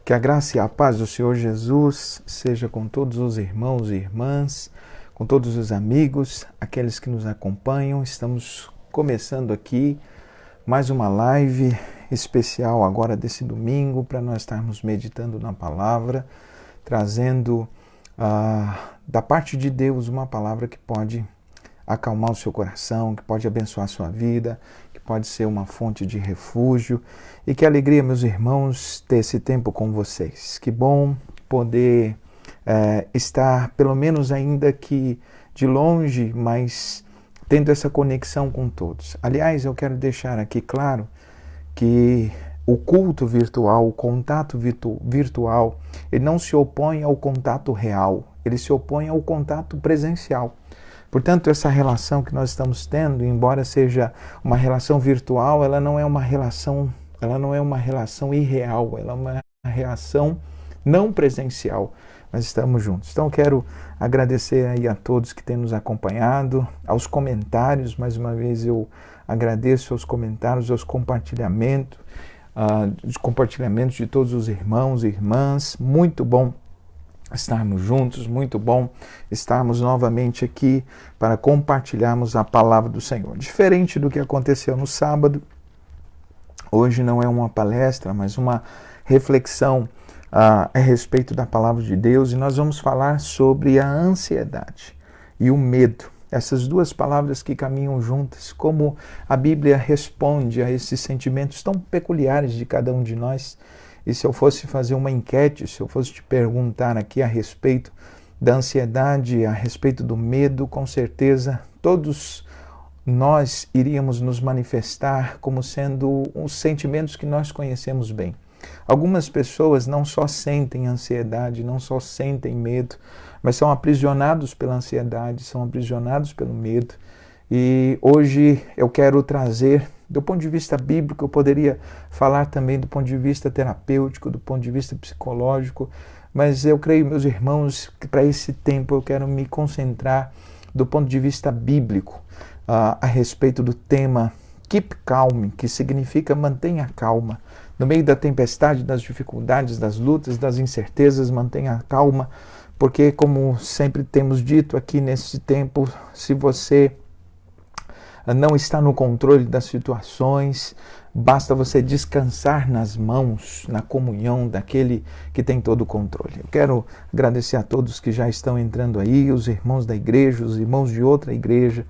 Que a graça e a paz do Senhor Jesus seja com todos os irmãos e irmãs, com todos os amigos, aqueles que nos acompanham. Estamos começando aqui mais uma live especial agora desse domingo para nós estarmos meditando na palavra, trazendo da parte de Deus uma palavra que pode acalmar o seu coração, que pode abençoar a sua vida, que pode ser uma fonte de refúgio. E que alegria, meus irmãos, ter esse tempo com vocês. Que bom poder estar, pelo menos ainda que de longe, mas tendo essa conexão com todos. Aliás, eu quero deixar aqui claro que o culto virtual, o contato virtual, ele não se opõe ao contato real, ele se opõe ao contato presencial. Portanto, essa relação que nós estamos tendo, embora seja uma relação virtual, ela não é uma relação irreal, ela é uma relação não presencial. Nós estamos juntos. Então, eu quero agradecer aí a todos que têm nos acompanhado, aos comentários, mais uma vez eu agradeço aos comentários, aos compartilhamentos, de todos os irmãos e irmãs. Muito bom estarmos juntos, muito bom estarmos novamente aqui para compartilharmos a palavra do Senhor. Diferente do que aconteceu no sábado, hoje não é uma palestra, mas uma reflexão a respeito da palavra de Deus, e nós vamos falar sobre a ansiedade e o medo. Essas duas palavras que caminham juntas, como a Bíblia responde a esses sentimentos tão peculiares de cada um de nós. E se eu fosse fazer uma enquete, se eu fosse te perguntar aqui a respeito da ansiedade, a respeito do medo, com certeza todos nós iríamos nos manifestar como sendo os sentimentos que nós conhecemos bem. Algumas pessoas não só sentem ansiedade, não só sentem medo, mas são aprisionados pela ansiedade, são aprisionados pelo medo. E hoje eu quero trazer, do ponto de vista bíblico, eu poderia falar também do ponto de vista terapêutico, do ponto de vista psicológico, mas eu creio, meus irmãos, que para esse tempo eu quero me concentrar do ponto de vista bíblico a respeito do tema Keep Calm, que significa mantenha calma. No meio da tempestade, das dificuldades, das lutas, das incertezas, mantenha calma, porque como sempre temos dito aqui nesse tempo, se você não está no controle das situações, basta você descansar nas mãos, na comunhão daquele que tem todo o controle. Eu quero agradecer a todos que já estão entrando aí, os irmãos da igreja, os irmãos de outra igreja,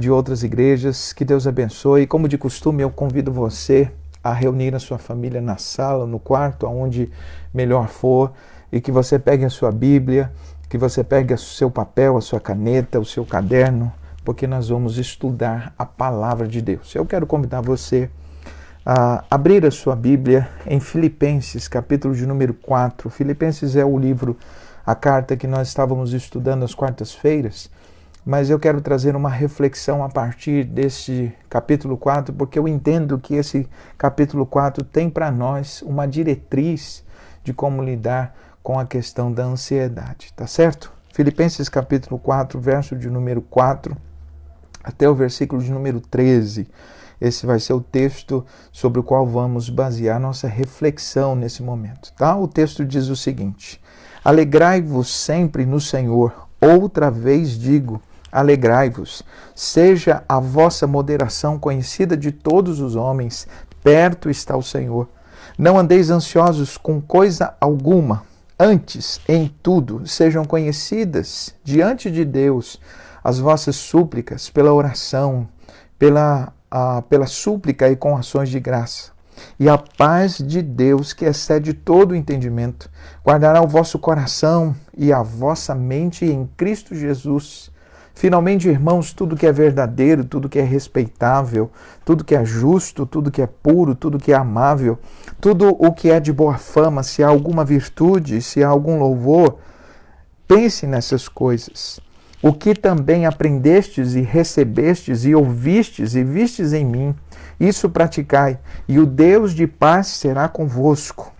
de outras igrejas, que Deus abençoe. Como de costume, eu convido você a reunir a sua família na sala, no quarto, aonde melhor for, e que você pegue a sua Bíblia, que você pegue o seu papel, a sua caneta, o seu caderno, porque nós vamos estudar a palavra de Deus. Eu quero convidar você a abrir a sua Bíblia em Filipenses, capítulo de número 4. Filipenses é o livro, a carta que nós estávamos estudando às quartas-feiras, mas eu quero trazer uma reflexão a partir desse capítulo 4, porque eu entendo que esse capítulo 4 tem para nós uma diretriz de como lidar com a questão da ansiedade, tá certo? Filipenses capítulo 4, verso de número 4, até o versículo de número 13. Esse vai ser o texto sobre o qual vamos basear nossa reflexão nesse momento, tá? O texto diz o seguinte: alegrai-vos sempre no Senhor, outra vez digo, alegrai-vos. Seja a vossa moderação conhecida de todos os homens, perto está o Senhor. Não andeis ansiosos com coisa alguma, antes, em tudo, sejam conhecidas diante de Deus as vossas súplicas pela oração, pela súplica e com ações de graça. E a paz de Deus, que excede todo o entendimento, guardará o vosso coração e a vossa mente em Cristo Jesus. Finalmente, irmãos, tudo que é verdadeiro, tudo que é respeitável, tudo que é justo, tudo que é puro, tudo que é amável, tudo o que é de boa fama, se há alguma virtude, se há algum louvor, pense nessas coisas. O que também aprendestes e recebestes e ouvistes e vistes em mim, isso praticai, e o Deus de paz será convosco.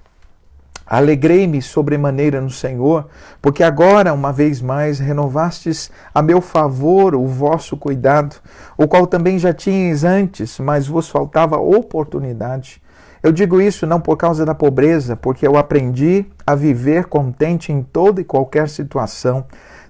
Alegrei-me sobremaneira no Senhor, porque agora, uma vez mais, renovastes a meu favor o vosso cuidado, o qual também já tinhas antes, mas vos faltava oportunidade. Eu digo isso não por causa da pobreza, porque eu aprendi a viver contente em toda e qualquer situação.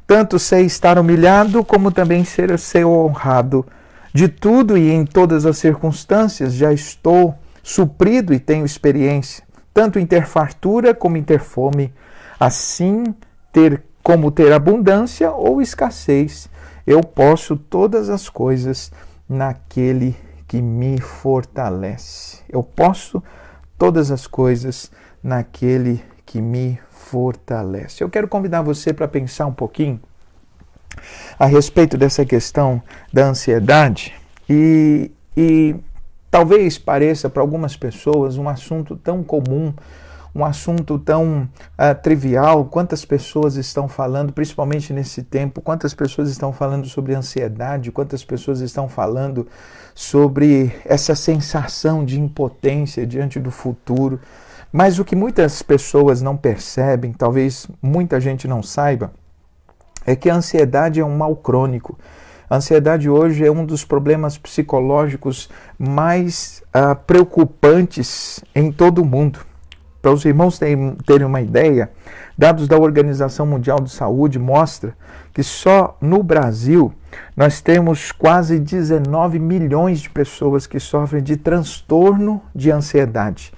Tanto sei estar humilhado, como também ser honrado. De tudo e em todas as circunstâncias já estou suprido e tenho experiência, tanto em ter fartura como em ter fome, assim como ter abundância ou escassez. Eu posso todas as coisas naquele que me fortalece. Eu posso todas as coisas naquele que me fortalece. Eu quero convidar você para pensar um pouquinho a respeito dessa questão da ansiedade e talvez pareça para algumas pessoas um assunto tão comum, um assunto tão trivial. Quantas pessoas estão falando, principalmente nesse tempo, quantas pessoas estão falando sobre ansiedade, quantas pessoas estão falando sobre essa sensação de impotência diante do futuro. Mas o que muitas pessoas não percebem, talvez muita gente não saiba, é que a ansiedade é um mal crônico. A ansiedade hoje é um dos problemas psicológicos mais preocupantes em todo o mundo. Para os irmãos terem uma ideia, dados da Organização Mundial de Saúde mostram que só no Brasil nós temos quase 19 milhões de pessoas que sofrem de transtorno de ansiedade.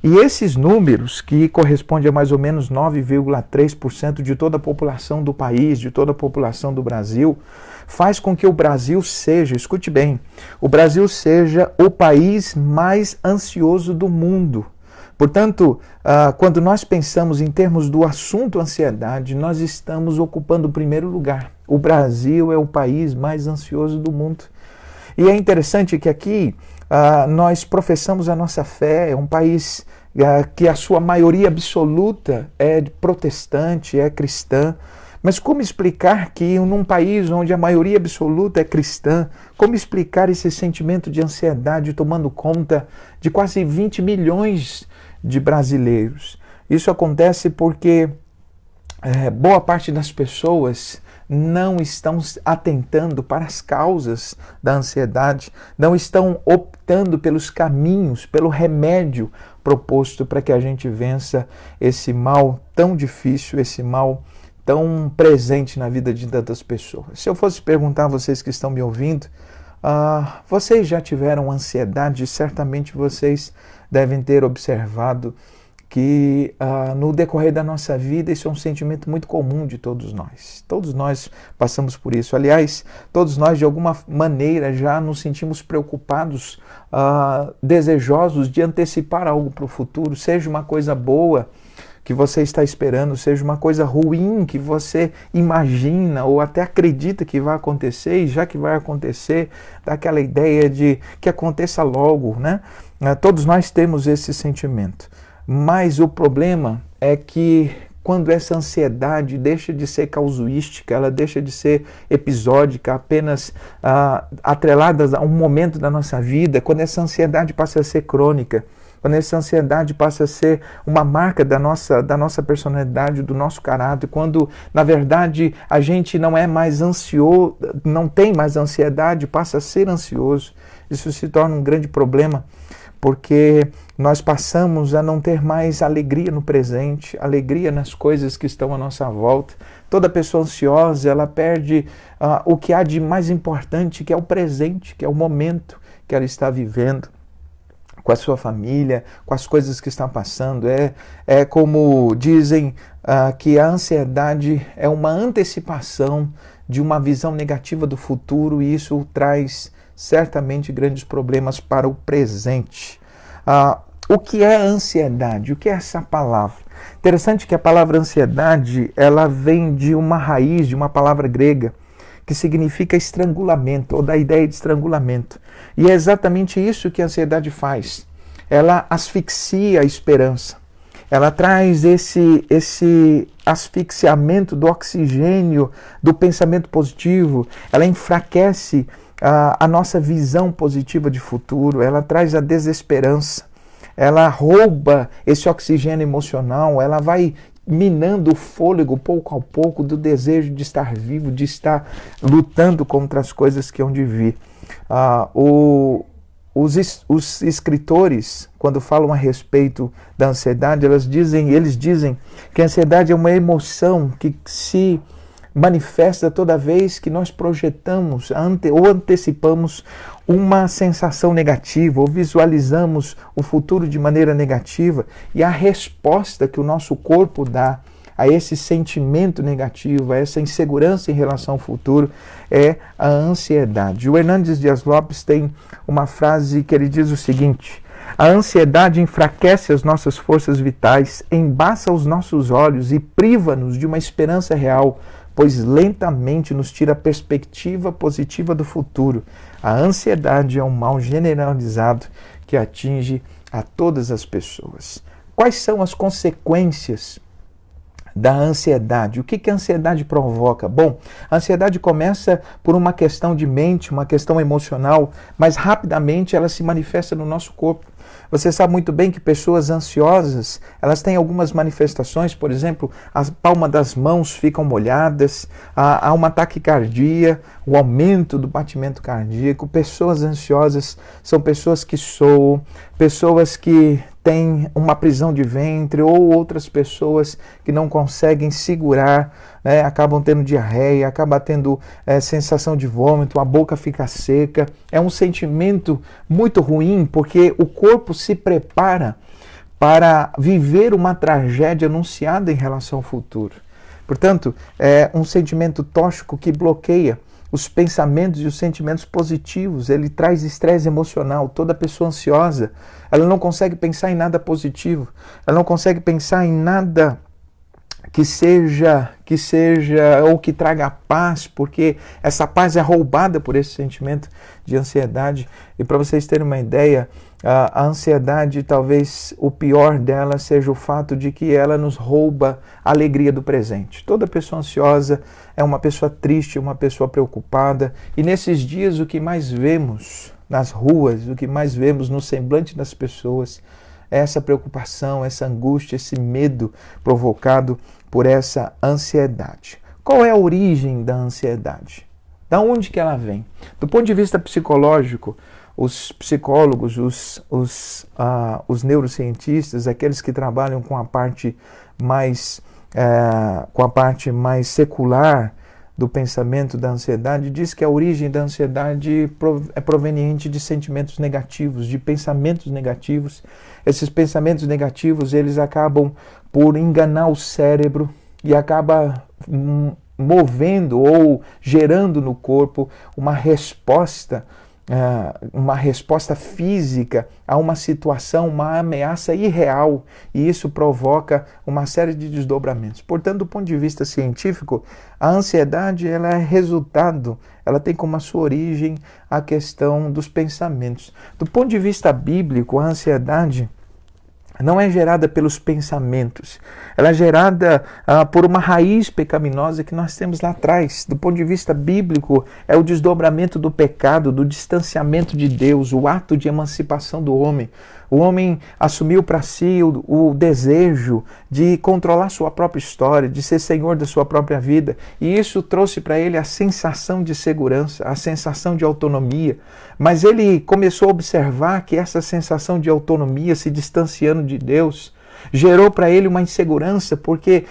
E esses números, que correspondem a mais ou menos 9,3% de toda a população do país, de toda a população do Brasil, faz com que o Brasil seja, escute bem, o Brasil seja o país mais ansioso do mundo. Portanto, quando nós pensamos em termos do assunto ansiedade, nós estamos ocupando o primeiro lugar. O Brasil é o país mais ansioso do mundo. E é interessante que aqui nós professamos a nossa fé, é um país que a sua maioria absoluta é protestante, é cristã. Mas como explicar que num país onde a maioria absoluta é cristã, como explicar esse sentimento de ansiedade tomando conta de quase 20 milhões de brasileiros? Isso acontece porque boa parte das pessoas não estão atentando para as causas da ansiedade, não estão optando pelos caminhos, pelo remédio proposto para que a gente vença esse mal tão difícil, esse mal tão presente na vida de tantas pessoas. Se eu fosse perguntar a vocês que estão me ouvindo, vocês já tiveram ansiedade? Certamente vocês devem ter observado que no decorrer da nossa vida isso é um sentimento muito comum de todos nós. Todos nós passamos por isso. Aliás, todos nós de alguma maneira já nos sentimos preocupados, desejosos de antecipar algo para o futuro, seja uma coisa boa que você está esperando, seja uma coisa ruim que você imagina ou até acredita que vai acontecer, e já que vai acontecer, dá aquela ideia de que aconteça logo, né? Todos nós temos esse sentimento. Mas o problema é que quando essa ansiedade deixa de ser casuística, ela deixa de ser episódica, apenas atrelada a um momento da nossa vida, quando essa ansiedade passa a ser crônica, quando essa ansiedade passa a ser uma marca da nossa personalidade, do nosso caráter, quando na verdade a gente não é mais ansioso, não tem mais ansiedade, passa a ser ansioso, isso se torna um grande problema, porque nós passamos a não ter mais alegria no presente, alegria nas coisas que estão à nossa volta. Toda pessoa ansiosa, ela perde o que há de mais importante, que é o presente, que é o momento que ela está vivendo com a sua família, com as coisas que estão passando. É como dizem que a ansiedade é uma antecipação de uma visão negativa do futuro, e isso traz certamente grandes problemas para o presente. O que é ansiedade? O que é essa palavra? Interessante que a palavra ansiedade, ela vem de uma raiz, de uma palavra grega, que significa estrangulamento, ou da ideia de estrangulamento. E é exatamente isso que a ansiedade faz. Ela asfixia a esperança. Ela traz esse asfixiamento do oxigênio, do pensamento positivo. Ela enfraquece a nossa visão positiva de futuro, ela traz a desesperança, ela rouba esse oxigênio emocional, ela vai minando o fôlego pouco a pouco do desejo de estar vivo, de estar lutando contra as coisas que hão de vir. O os escritores, quando falam a respeito da ansiedade, eles dizem que a ansiedade é uma emoção que se manifesta toda vez que nós projetamos ou antecipamos uma sensação negativa, ou visualizamos o futuro de maneira negativa, e a resposta que o nosso corpo dá a esse sentimento negativo, a essa insegurança em relação ao futuro, é a ansiedade. O Hernandes Dias Lopes tem uma frase que ele diz o seguinte: a ansiedade enfraquece as nossas forças vitais, embaça os nossos olhos e priva-nos de uma esperança real, pois lentamente nos tira a perspectiva positiva do futuro. A ansiedade é um mal generalizado que atinge a todas as pessoas. Quais são as consequências da ansiedade? O que a ansiedade provoca? Bom, a ansiedade começa por uma questão de mente, uma questão emocional, mas rapidamente ela se manifesta no nosso corpo. Você sabe muito bem que pessoas ansiosas, elas têm algumas manifestações, por exemplo, a palma das mãos ficam molhadas, há uma taquicardia, o aumento do batimento cardíaco. Pessoas ansiosas são pessoas que soam, pessoas que têm uma prisão de ventre, ou outras pessoas que não conseguem segurar, né, acabam tendo diarreia, acabam tendo sensação de vômito, a boca fica seca. É um sentimento muito ruim, porque o corpo se prepara para viver uma tragédia anunciada em relação ao futuro. Portanto, é um sentimento tóxico que bloqueia os pensamentos e os sentimentos positivos. Ele traz estresse emocional. Toda pessoa ansiosa, ela não consegue pensar em nada positivo, ela não consegue pensar em nada que seja ou que traga paz, porque essa paz é roubada por esse sentimento de ansiedade. E para vocês terem uma ideia, a ansiedade, talvez o pior dela seja o fato de que ela nos rouba a alegria do presente. Toda pessoa ansiosa é uma pessoa triste, uma pessoa preocupada, e nesses dias o que mais vemos nas ruas, o que mais vemos no semblante das pessoas é essa preocupação, essa angústia, esse medo provocado por essa ansiedade. Qual é a origem da ansiedade? Da onde que ela vem? Do ponto de vista psicológico, os psicólogos, os neurocientistas, aqueles que trabalham com a parte mais secular do pensamento da ansiedade, diz que a origem da ansiedade é proveniente de sentimentos negativos, de pensamentos negativos. Esses pensamentos negativos, eles acabam por enganar o cérebro e acaba movendo ou gerando no corpo uma resposta física a uma situação, uma ameaça irreal, e isso provoca uma série de desdobramentos. Portanto, do ponto de vista científico, a ansiedade ela é resultado, ela tem como a sua origem a questão dos pensamentos. Do ponto de vista bíblico, a ansiedade não é gerada pelos pensamentos, ela é gerada por uma raiz pecaminosa que nós temos lá atrás. Do ponto de vista bíblico, é o desdobramento do pecado, do distanciamento de Deus, o ato de emancipação do homem. O homem assumiu para si o desejo de controlar sua própria história, de ser senhor da sua própria vida. E isso trouxe para ele a sensação de segurança, a sensação de autonomia. Mas ele começou a observar que essa sensação de autonomia, se distanciando de Deus, gerou para ele uma insegurança, porque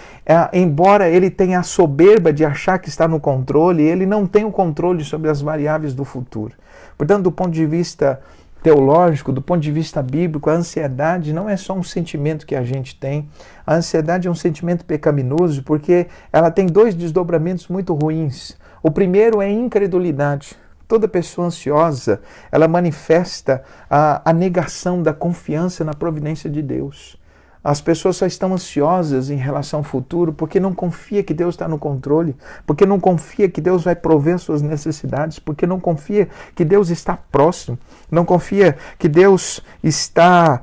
embora ele tenha a soberba de achar que está no controle, ele não tem o controle sobre as variáveis do futuro. Portanto, do ponto de vista teológico, do ponto de vista bíblico, a ansiedade não é só um sentimento que a gente tem. A ansiedade é um sentimento pecaminoso porque ela tem dois desdobramentos muito ruins. O primeiro é a incredulidade. Toda pessoa ansiosa, ela manifesta a negação da confiança na providência de Deus. As pessoas só estão ansiosas em relação ao futuro porque não confia que Deus está no controle, porque não confia que Deus vai prover suas necessidades, porque não confia que Deus está próximo, não confia que Deus está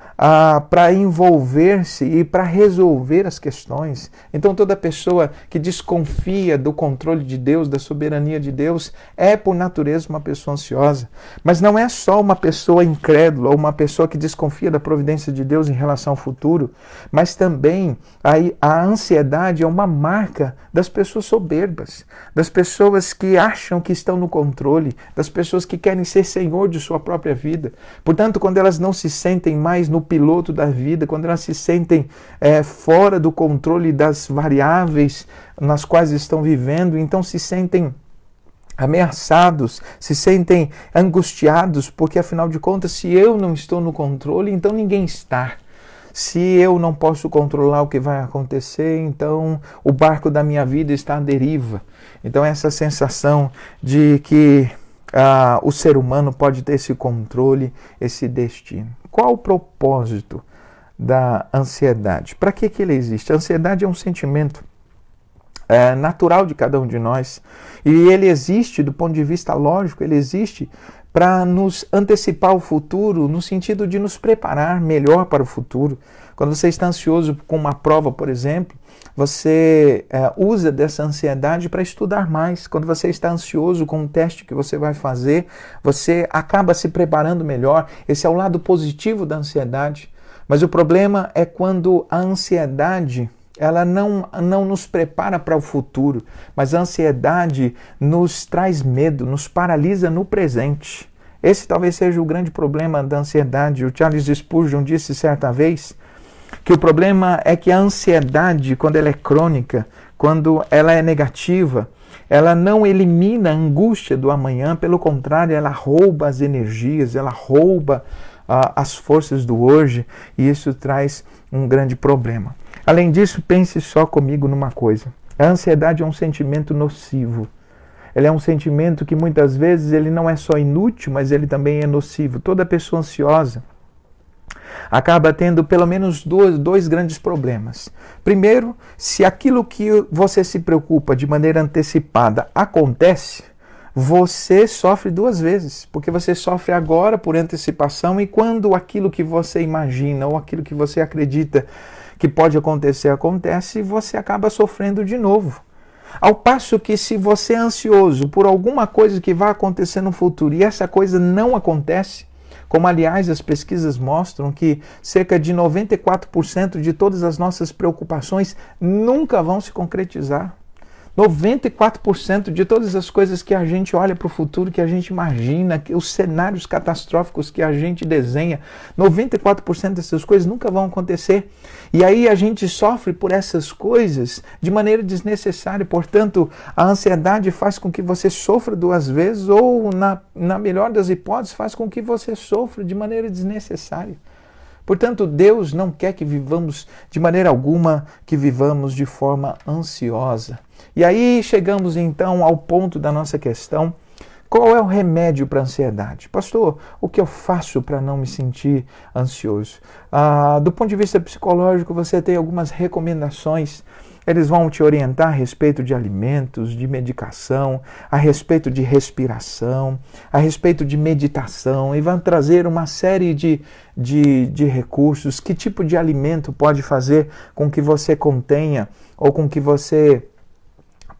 para envolver-se e para resolver as questões. Então toda pessoa que desconfia do controle de Deus, da soberania de Deus, é por natureza uma pessoa ansiosa. Mas não é só uma pessoa incrédula ou uma pessoa que desconfia da providência de Deus em relação ao futuro. mas também a ansiedade é uma marca das pessoas soberbas, das pessoas que acham que estão no controle, das pessoas que querem ser senhor de sua própria vida. Portanto, quando elas não se sentem mais no piloto da vida, quando elas se sentem fora do controle das variáveis nas quais estão vivendo, então se sentem ameaçados, se sentem angustiados, porque afinal de contas, se eu não estou no controle, então ninguém está. Se eu não posso controlar o que vai acontecer, então o barco da minha vida está à deriva. Então essa sensação de que o ser humano pode ter esse controle, esse destino. Qual o propósito da ansiedade? Para que ele existe? A ansiedade é um sentimento natural de cada um de nós, e ele existe do ponto de vista lógico, ele existe para nos antecipar o futuro, no sentido de nos preparar melhor para o futuro. Quando você está ansioso com uma prova, por exemplo, você usa dessa ansiedade para estudar mais. Quando você está ansioso com um teste que você vai fazer, você acaba se preparando melhor. Esse é o lado positivo da ansiedade. Mas o problema é quando a ansiedade ela não nos prepara para o futuro, mas a ansiedade nos traz medo, nos paralisa no presente. Esse talvez seja o grande problema da ansiedade. O Charles Spurgeon disse certa vez que o problema é que a ansiedade, quando ela é crônica, quando ela é negativa, ela não elimina a angústia do amanhã, pelo contrário, ela rouba as energias, ela rouba as forças do hoje, e isso traz um grande problema. Além disso, pense só comigo numa coisa. A ansiedade é um sentimento nocivo. Ele é um sentimento que muitas vezes ele não é só inútil, mas ele também é nocivo. Toda pessoa ansiosa acaba tendo pelo menos dois grandes problemas. Primeiro, se aquilo que você se preocupa de maneira antecipada acontece, você sofre duas vezes, porque você sofre agora por antecipação, e quando aquilo que você imagina ou aquilo que você acredita que pode acontecer, acontece, você acaba sofrendo de novo. Ao passo que se você é ansioso por alguma coisa que vai acontecer no futuro e essa coisa não acontece, como aliás as pesquisas mostram que cerca de 94% de todas as nossas preocupações nunca vão se concretizar. 94% de todas as coisas que a gente olha para o futuro, que a gente imagina, os cenários catastróficos que a gente desenha, 94% dessas coisas nunca vão acontecer. E aí a gente sofre por essas coisas de maneira desnecessária. Portanto, a ansiedade faz com que você sofra duas vezes, ou, na melhor das hipóteses, faz com que você sofra de maneira desnecessária. Portanto, Deus não quer que vivamos de maneira alguma, que vivamos de forma ansiosa. E aí chegamos então ao ponto da nossa questão: qual é o remédio para a ansiedade? Pastor, o que eu faço para não me sentir ansioso? Do ponto de vista psicológico, você tem algumas recomendações. Eles vão te orientar a respeito de alimentos, de medicação, a respeito de respiração, a respeito de meditação, e vão trazer uma série de recursos. Que tipo de alimento pode fazer com que você contenha ou com que você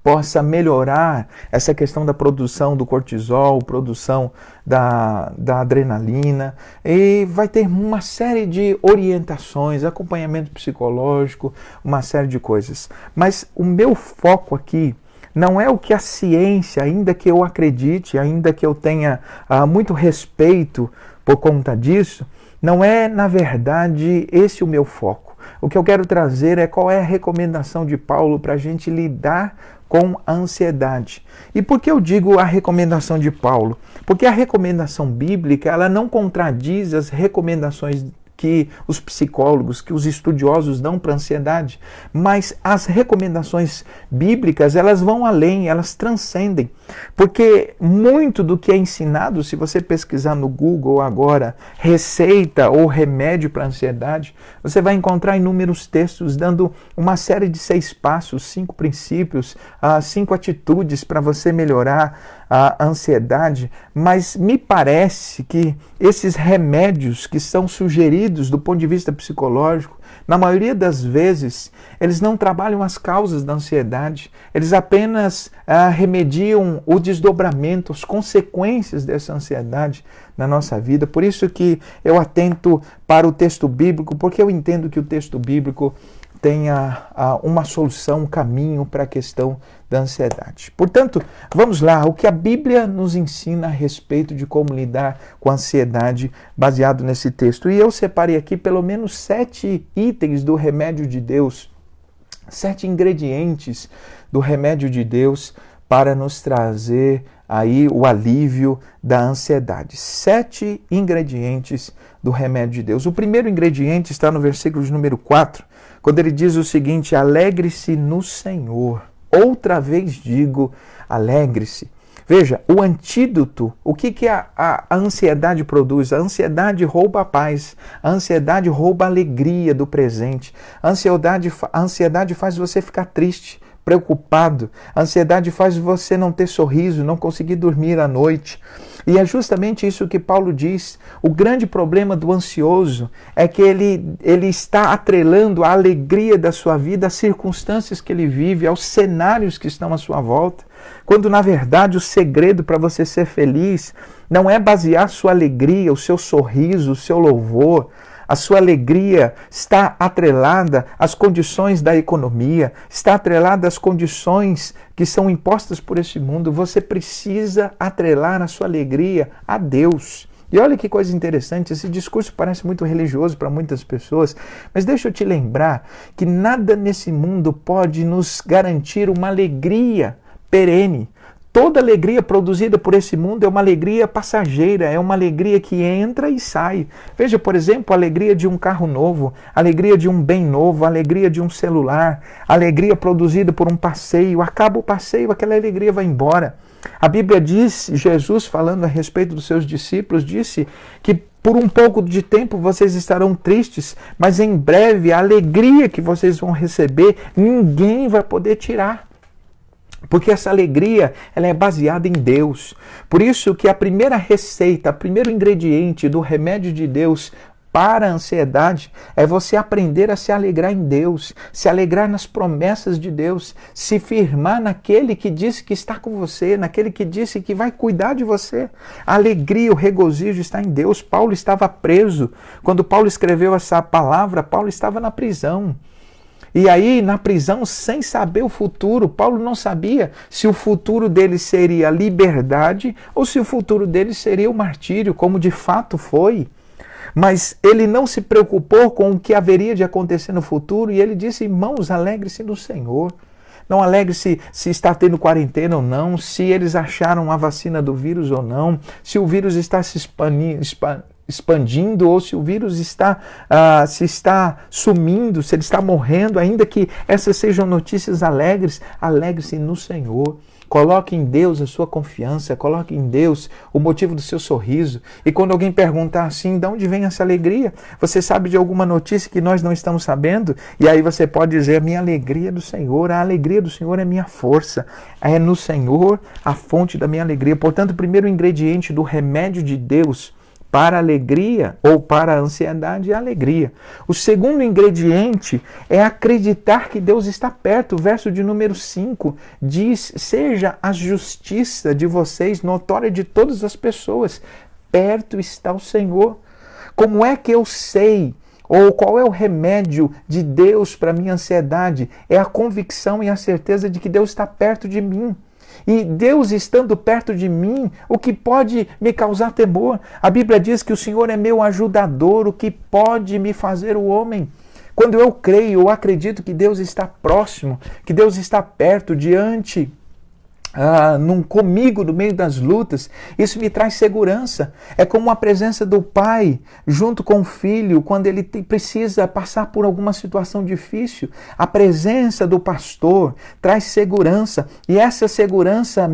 possa melhorar essa questão da produção do cortisol, produção da adrenalina, e vai ter uma série de orientações, acompanhamento psicológico, uma série de coisas. Mas o meu foco aqui não é o que a ciência, ainda que eu acredite, ainda que eu tenha muito respeito por conta disso, não é, na verdade, esse o meu foco. O que eu quero trazer é qual é a recomendação de Paulo para a gente lidar com a ansiedade. E por que eu digo a recomendação de Paulo? Porque a recomendação bíblica, ela não contradiz as recomendações que os psicólogos, que os estudiosos dão para a ansiedade, mas as recomendações bíblicas, elas vão além, elas transcendem, porque muito do que é ensinado, se você pesquisar no Google agora, receita ou remédio para a ansiedade, você vai encontrar inúmeros textos dando uma série de 6 passos, 5 princípios, 5 atitudes para você melhorar a ansiedade, mas me parece que esses remédios que são sugeridos indivíduos, do ponto de vista psicológico, na maioria das vezes, eles não trabalham as causas da ansiedade, eles apenas remediam o desdobramento, as consequências dessa ansiedade na nossa vida. Por isso que eu atento para o texto bíblico, porque eu entendo que o texto bíblico tenha uma solução, um caminho para a questão da ansiedade. Portanto, vamos lá, o que a Bíblia nos ensina a respeito de como lidar com a ansiedade baseado nesse texto. E eu separei aqui pelo menos 7 itens do remédio de Deus, 7 ingredientes do remédio de Deus para nos trazer aí o alívio da ansiedade. 7 ingredientes do remédio de Deus. O primeiro ingrediente está no versículo de número 4, quando ele diz o seguinte: alegre-se no Senhor. Outra vez digo, alegre-se. Veja, o antídoto, o que a ansiedade produz? A ansiedade rouba a paz, a ansiedade rouba a alegria do presente, a ansiedade faz você ficar triste, preocupado, a ansiedade faz você não ter sorriso, não conseguir dormir à noite. E é justamente isso que Paulo diz. O grande problema do ansioso é que ele está atrelando a alegria da sua vida às circunstâncias que ele vive, aos cenários que estão à sua volta, quando na verdade o segredo para você ser feliz não é basear sua alegria, o seu sorriso, o seu louvor. A sua alegria está atrelada às condições da economia, está atrelada às condições que são impostas por esse mundo. Você precisa atrelar a sua alegria a Deus. E olha que coisa interessante, esse discurso parece muito religioso para muitas pessoas, mas deixa eu te lembrar que nada nesse mundo pode nos garantir uma alegria perene. Toda alegria produzida por esse mundo é uma alegria passageira, é uma alegria que entra e sai. Veja, por exemplo, a alegria de um carro novo, a alegria de um bem novo, a alegria de um celular, a alegria produzida por um passeio. Acaba o passeio, aquela alegria vai embora. A Bíblia diz, Jesus falando a respeito dos seus discípulos, disse que por um pouco de tempo vocês estarão tristes, mas em breve a alegria que vocês vão receber, ninguém vai poder tirar. Porque essa alegria, ela é baseada em Deus. Por isso que a primeira receita, o primeiro ingrediente do remédio de Deus para a ansiedade é você aprender a se alegrar em Deus, se alegrar nas promessas de Deus, se firmar naquele que disse que está com você, naquele que disse que vai cuidar de você. A alegria, o regozijo está em Deus. Paulo estava preso. Quando Paulo escreveu essa palavra, Paulo estava na prisão. E aí, na prisão, sem saber o futuro, Paulo não sabia se o futuro dele seria liberdade ou se o futuro dele seria o martírio, como de fato foi. Mas ele não se preocupou com o que haveria de acontecer no futuro e ele disse: irmãos, alegre-se no Senhor. Não alegre-se se está tendo quarentena ou não, se eles acharam a vacina do vírus ou não, se o vírus está se expandindo ou se o vírus se está sumindo, se ele está morrendo, ainda que essas sejam notícias alegres, alegre-se no Senhor. Coloque em Deus a sua confiança, coloque em Deus o motivo do seu sorriso. E quando alguém perguntar assim, de onde vem essa alegria? Você sabe de alguma notícia que nós não estamos sabendo? E aí você pode dizer: a minha alegria é do Senhor, a alegria do Senhor é minha força. É no Senhor a fonte da minha alegria. Portanto, o primeiro ingrediente do remédio de Deus para a alegria ou para a ansiedade é a alegria. O segundo ingrediente é acreditar que Deus está perto. O verso de número 5 diz: seja a justiça de vocês notória de todas as pessoas. Perto está o Senhor. Como é que eu sei? Ou qual é o remédio de Deus para a minha ansiedade? É a convicção e a certeza de que Deus está perto de mim. E Deus estando perto de mim, o que pode me causar temor? A Bíblia diz que o Senhor é meu ajudador, o que pode me fazer o homem? Quando eu creio, eu acredito que Deus está próximo, que Deus está perto, diante comigo no meio das lutas, isso me traz segurança. É como a presença do pai junto com o filho quando ele precisa passar por alguma situação difícil. A presença do pastor traz segurança e essa segurança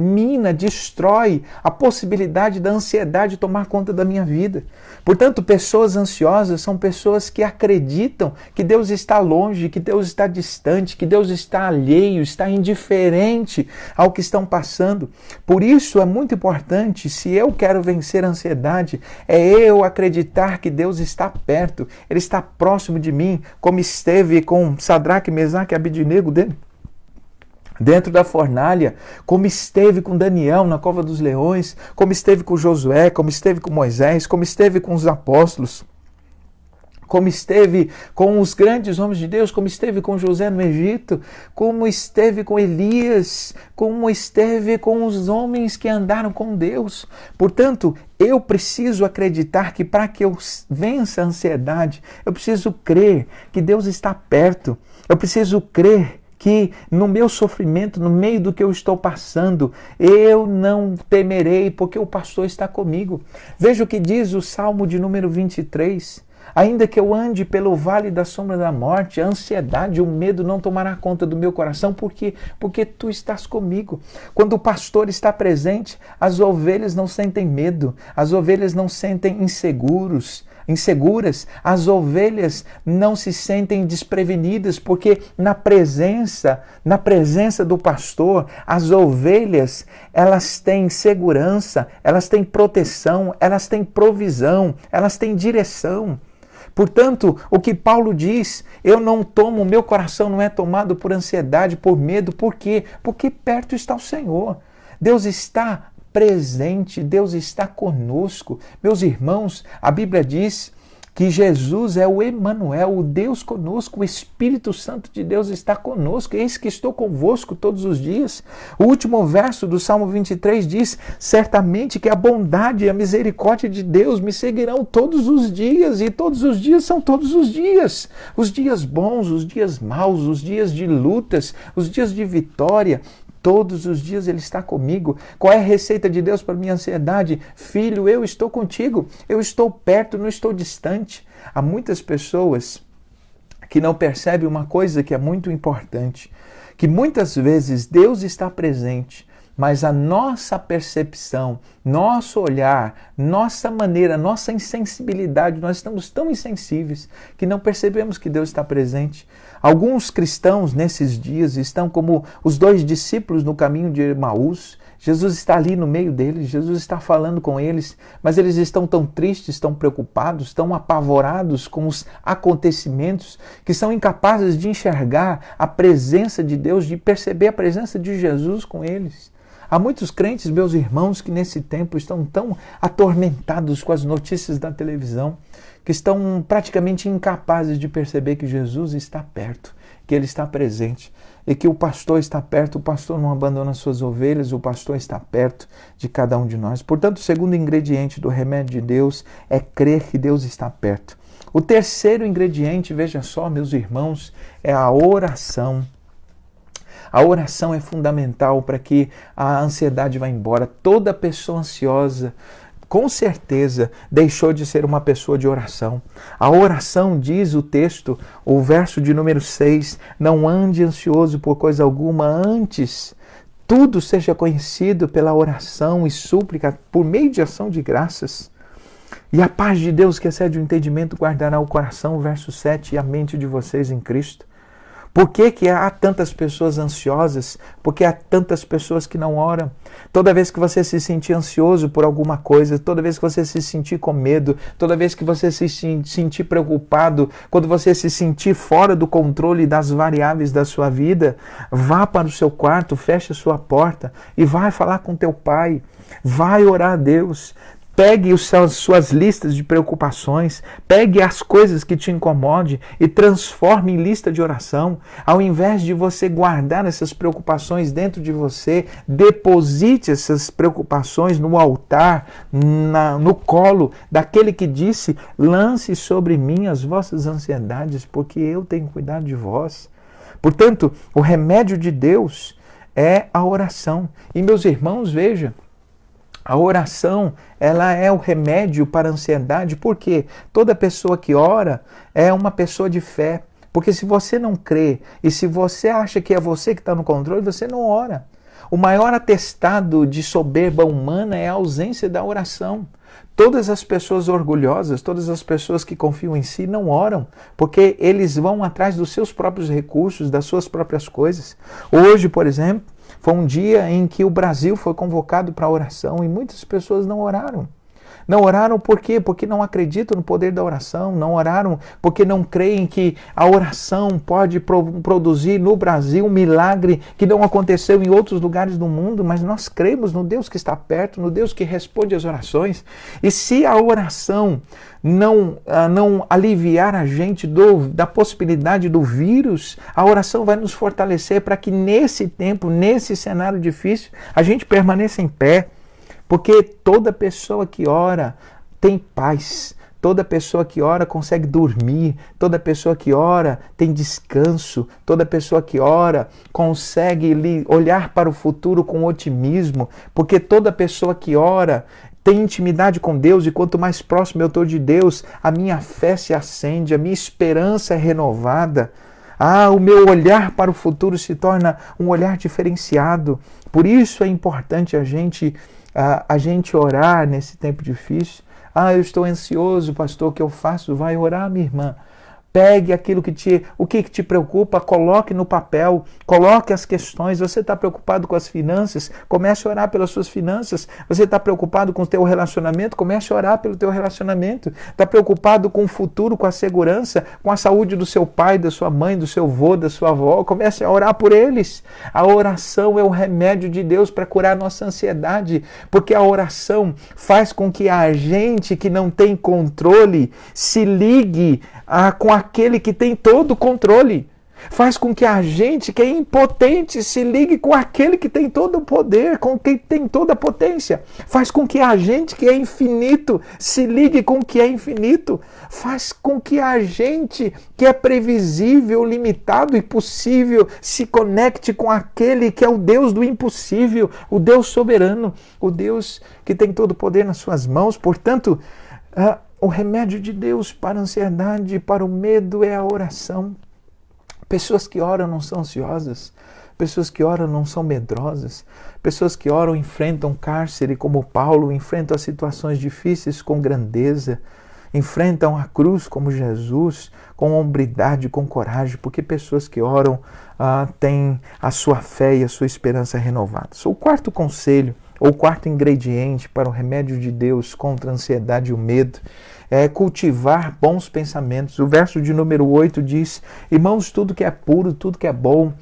destrói a possibilidade da ansiedade tomar conta da minha vida. Portanto, pessoas ansiosas são pessoas que acreditam que Deus está longe, que Deus está distante, que Deus está alheio, está indiferente ao que estão passando. Por isso é muito importante, se eu quero vencer a ansiedade, é eu acreditar que Deus está perto, Ele está próximo de mim, como esteve com Sadraque, Mesaque e Abednego dentro da fornalha, como esteve com Daniel na cova dos leões, como esteve com Josué, como esteve com Moisés, como esteve com os apóstolos, como esteve com os grandes homens de Deus, como esteve com José no Egito, como esteve com Elias, como esteve com os homens que andaram com Deus. Portanto, eu preciso acreditar que para que eu vença a ansiedade, eu preciso crer que Deus está perto, eu preciso crer que no meu sofrimento, no meio do que eu estou passando, eu não temerei, porque o pastor está comigo. Veja o que diz o Salmo de número 23. Ainda que eu ande pelo vale da sombra da morte, a ansiedade, o medo não tomará conta do meu coração, porque tu estás comigo. Quando o pastor está presente, as ovelhas não sentem medo, as ovelhas não sentem inseguras, as ovelhas não se sentem desprevenidas, porque na presença do pastor, as ovelhas, elas têm segurança, elas têm proteção, elas têm provisão, elas têm direção. Portanto, o que Paulo diz, o meu coração não é tomado por ansiedade, por medo, por quê? Porque perto está o Senhor. Deus está presente, Deus está conosco. Meus irmãos, a Bíblia diz que Jesus é o Emanuel, o Deus conosco, o Espírito Santo de Deus está conosco, eis que estou convosco todos os dias. O último verso do Salmo 23 diz, certamente que a bondade e a misericórdia de Deus me seguirão todos os dias, e todos os dias são todos os dias bons, os dias maus, os dias de lutas, os dias de vitória. Todos os dias Ele está comigo. Qual é a receita de Deus para minha ansiedade? Filho, eu estou contigo. Eu estou perto, não estou distante. Há muitas pessoas que não percebem uma coisa que é muito importante. Que muitas vezes Deus está presente, mas a nossa percepção, nosso olhar, nossa maneira, nossa insensibilidade, nós estamos tão insensíveis que não percebemos que Deus está presente. Alguns cristãos nesses dias estão como os 2 discípulos no caminho de Emaús. Jesus está ali no meio deles, Jesus está falando com eles, mas eles estão tão tristes, tão preocupados, tão apavorados com os acontecimentos, que são incapazes de enxergar a presença de Deus, de perceber a presença de Jesus com eles. Há muitos crentes, meus irmãos, que nesse tempo estão tão atormentados com as notícias da televisão, que estão praticamente incapazes de perceber que Jesus está perto, que Ele está presente e que o pastor está perto, o pastor não abandona suas ovelhas, o pastor está perto de cada um de nós. Portanto, o segundo ingrediente do remédio de Deus é crer que Deus está perto. O terceiro ingrediente, veja só, meus irmãos, é a oração. A oração é fundamental para que a ansiedade vá embora. Toda pessoa ansiosa, com certeza, deixou de ser uma pessoa de oração. A oração, diz o texto, o verso de número 6, não ande ansioso por coisa alguma, antes tudo seja conhecido pela oração e súplica por meio de ação de graças. E a paz de Deus, que excede o entendimento, guardará o coração, o verso 7, e a mente de vocês em Cristo. Por que há tantas pessoas ansiosas? Porque há tantas pessoas que não oram. Toda vez que você se sentir ansioso por alguma coisa, toda vez que você se sentir com medo, toda vez que você se sentir preocupado, quando você se sentir fora do controle das variáveis da sua vida, vá para o seu quarto, feche a sua porta e vai falar com teu pai. Vai orar a Deus. Pegue suas listas de preocupações, pegue as coisas que te incomodem e transforme em lista de oração. Ao invés de você guardar essas preocupações dentro de você, deposite essas preocupações no altar, no colo daquele que disse, lance sobre mim as vossas ansiedades, porque eu tenho cuidado de vós. Portanto, o remédio de Deus é a oração. E meus irmãos, veja, a oração, ela é o remédio para a ansiedade, porque toda pessoa que ora é uma pessoa de fé. Porque se você não crê e se você acha que é você que está no controle, você não ora. O maior atestado de soberba humana é a ausência da oração. Todas as pessoas orgulhosas, todas as pessoas que confiam em si não oram, porque eles vão atrás dos seus próprios recursos, das suas próprias coisas. Hoje, por exemplo, Foi um dia em que o Brasil foi convocado para oração e muitas pessoas não oraram. Não oraram por quê? Porque não acreditam no poder da oração. Não oraram porque não creem que a oração pode produzir no Brasil um milagre que não aconteceu em outros lugares do mundo. Mas nós cremos no Deus que está perto, no Deus que responde às orações. E se a oração não aliviar a gente da possibilidade do vírus, a oração vai nos fortalecer para que nesse tempo, nesse cenário difícil, a gente permaneça em pé. Porque toda pessoa que ora tem paz, toda pessoa que ora consegue dormir, toda pessoa que ora tem descanso, toda pessoa que ora consegue olhar para o futuro com otimismo, porque toda pessoa que ora tem intimidade com Deus e quanto mais próximo eu estou de Deus, a minha fé se acende, a minha esperança é renovada. O meu olhar para o futuro se torna um olhar diferenciado. Por isso é importante a gente orar nesse tempo difícil. Eu estou ansioso, pastor, o que eu faço? Vai orar, minha irmã. Pegue aquilo que te preocupa, coloque no papel, coloque as questões. Você está preocupado com as finanças? Comece a orar pelas suas finanças. Você está preocupado com o teu relacionamento? Comece a orar pelo teu relacionamento. Está preocupado com o futuro, com a segurança, com a saúde do seu pai, da sua mãe, do seu avô, da sua avó? Comece a orar por eles. A oração é o remédio de Deus para curar a nossa ansiedade, porque a oração faz com que a gente que não tem controle se ligue com aquele que tem todo o controle. Faz com que a gente que é impotente se ligue com aquele que tem todo o poder, com quem tem toda a potência. Faz com que a gente que é infinito se ligue com o que é infinito. Faz com que a gente que é previsível, limitado e possível se conecte com aquele que é o Deus do impossível, o Deus soberano, o Deus que tem todo o poder nas suas mãos. Portanto, o remédio de Deus para a ansiedade, para o medo é a oração. Pessoas que oram não são ansiosas, pessoas que oram não são medrosas, pessoas que oram enfrentam cárcere como Paulo, enfrentam as situações difíceis com grandeza, enfrentam a cruz como Jesus, com hombridade, com coragem, porque pessoas que oram têm a sua fé e a sua esperança renovadas. O quarto conselho, ou quarto ingrediente para o remédio de Deus contra a ansiedade e o medo é cultivar bons pensamentos. O verso de número 8 diz: irmãos, tudo que é puro, tudo que é bom,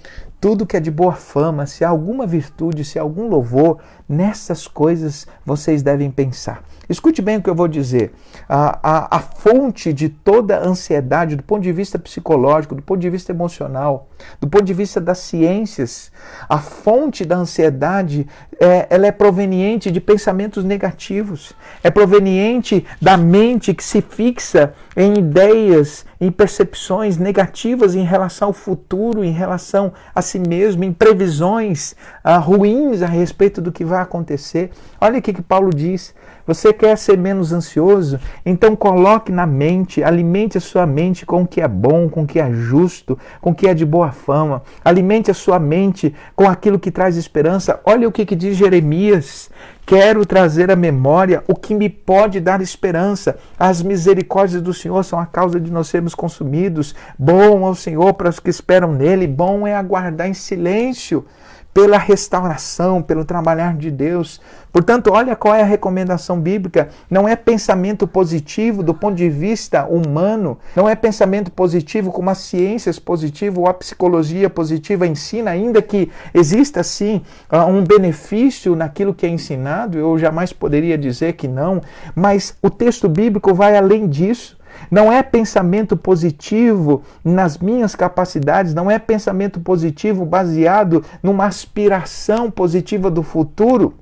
tudo que é de boa fama, se há alguma virtude, se há algum louvor, nessas coisas vocês devem pensar. Escute bem o que eu vou dizer. A fonte de toda ansiedade, do ponto de vista psicológico, do ponto de vista emocional, do ponto de vista das ciências, a fonte da ansiedade ela é proveniente de pensamentos negativos. É proveniente da mente que se fixa em ideias, em percepções negativas em relação ao futuro, em relação a si mesmo, em previsões ruins a respeito do que vai acontecer. Olha o que Paulo diz. Você quer ser menos ansioso? Então coloque na mente, alimente a sua mente com o que é bom, com o que é justo, com o que é de boa fama. Alimente a sua mente com aquilo que traz esperança. Olha o que diz Jeremias. Quero trazer à memória o que me pode dar esperança. As misericórdias do Senhor são a causa de nós sermos consumidos. Bom é o Senhor para os que esperam nele. Bom é aguardar em silêncio pela restauração, pelo trabalhar de Deus. Portanto, olha qual é a recomendação bíblica. Não é pensamento positivo do ponto de vista humano, não é pensamento positivo como as ciências positivas ou a psicologia positiva ensina, ainda que exista sim um benefício naquilo que é ensinado, eu jamais poderia dizer que não, mas o texto bíblico vai além disso. Não é pensamento positivo nas minhas capacidades, não é pensamento positivo baseado numa aspiração positiva do futuro,